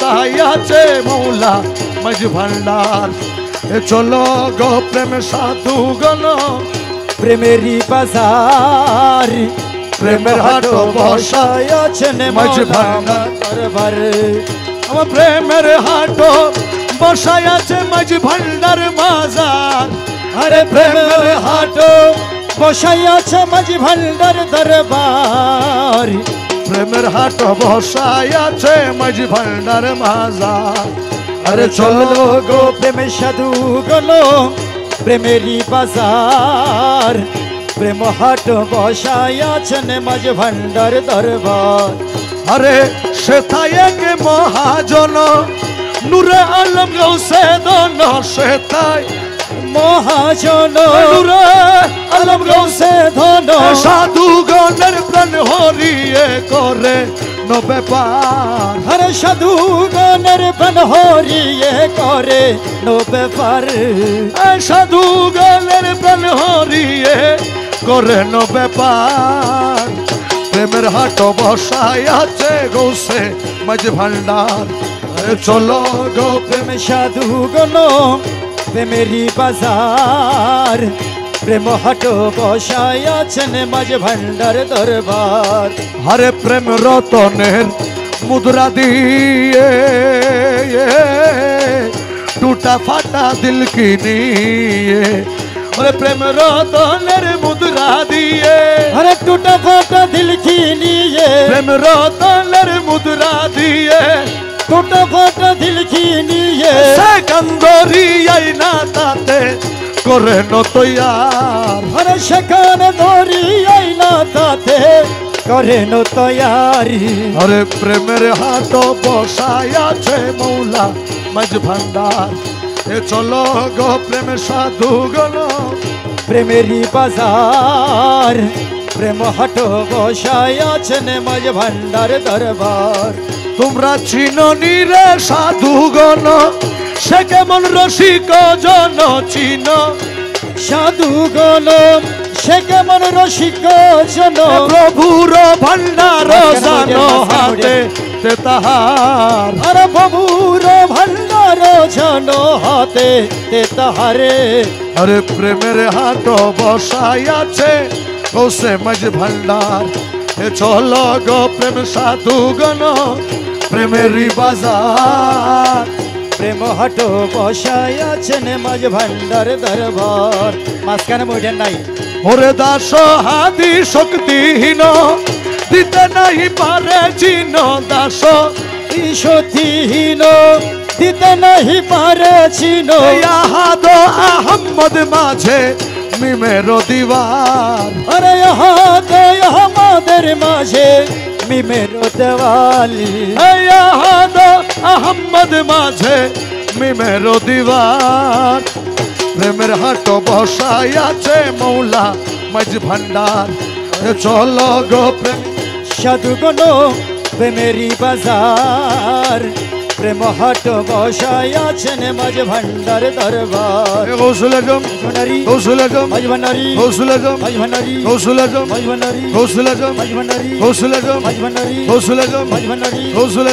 বসাই আছে মৌলা মাঝ ভান্ডার। এ চলো গো প্রেম সাধু গণ, প্রেমেরই বাজার, প্রেমের হাট বসাই আছেন মাঝ মাঝ ভান্ডার। দরবার। আমার প্রেমের হাট বসাই আছে মাঝ ভান্ডার মাজার। আরে প্রেমের হাট বসাই আছে মাঝ ভান্ডার দরবার। প্রেমের হাট বসাই আছে মাঝ ভান্ডার মাজার। আরে চলো গো প্রেমের সাধু গণ, প্রেমেরই বাজার, প্রেম হাট বসাই আছেন মাঝ ভান্ডার দরবার। আরে সেথায় এক মহাজন নূরে আলম গৌসে দন, সেথায় মহাজন নূরে আলম গৌসে ধন, সাধু গণের প্রাণ হরিয়ে করে নো ব্যাপার। হরে সাধু গণের প্রাণ হরিয়ে করে নো ব্যাপার। সাধু গণের প্রাণ হরিয়ে করে নো ব্যাপার। প্রেমের হাট বসাই আছে গৌসে মাঝ ভান্ডার। আরে চলো গো প্রেম সাধু গণ, প্রেমেরই বাজার, প্রেম হাট বসাই আছেন মাঝ ভান্ডার দরবার। হরে প্রেম রতনের মুদ্রা দিয়ে টুটা ফাটা দিল কি নিয়ে। হরে প্রেম রতনের মুদ্রা দিয়ে, হরে টুটা ফাটা দিল কি নিয়ে, প্রেম রতনের মুদ্রা দিয়ে টুটা ফাটা দিল কি নিয়ে, সে গন্ধরি আইনা তাতে করে নতয়ার। হরে সেখানে ধরি আইলা তাতে করে নো তৈয়ারি। হরে প্রেমের হাট বসাই আছে মৌলা মাঝ ভান্ডার। এ চলো গো প্রেম সাধু গণ, প্রেমেরই বাজার, প্রেম হাট বসাই আছেন মাঝ ভান্ডার দরবার। তোমরা চিননি রে সাধু গণ, সে কেমন রসিক জন চিন। সাধু গণ সে কেমন রসিক জন, প্রভুর ভান্ডার জানো হাতে তে তাহার। আরে প্রভুর ভান্ডার জন হাতে তে তাহারে। আরে প্রেমের হাট বসাই আছে গৌসে মাঝ ভান্ডার। এ চলো গো প্রেম সাধু গণ, প্রেমেরই বাজার। প্রেম হাট বসাই আছেন মাঝ ভান্ডার দরবার। মাঝখানে বইটেন নাই। ওরে দাস হাদি শক্তিহীন দিতে নাই পারে চিন। দাস সতীহীন দিতে নাহি পারে চিন। ইয়াহাদ আহম্মদ মাঝে মিমের দিবার। আরে আমাদের মাঝে মিমের দেওয়ালি। ইয়াহাদ আহম্মদ মাঝে মিমের দিবার। প্রেমের হাট বসাই আছে মৌলা মাঝ ভান্ডার। এ চলো গো প্রেম সাধু গণ, প্রেমেরই বাজার, প্রেম হাট বসাই আছেন মাঝ ভান্ডার দরবার। গৌসুল আজম ভান্ডারি গৌসুল আজম মাঝ ভান্ডারি গৌসুল আজম মাঝ ভান্ডারি গৌসুল আজম মাঝ ভান্ডারি গৌসুল আজম মাঝ ভান্ডারি গৌসুল আজম মাঝ ভান্ডারি গৌসুল আজম মাঝ ভান্ডারি গৌসুল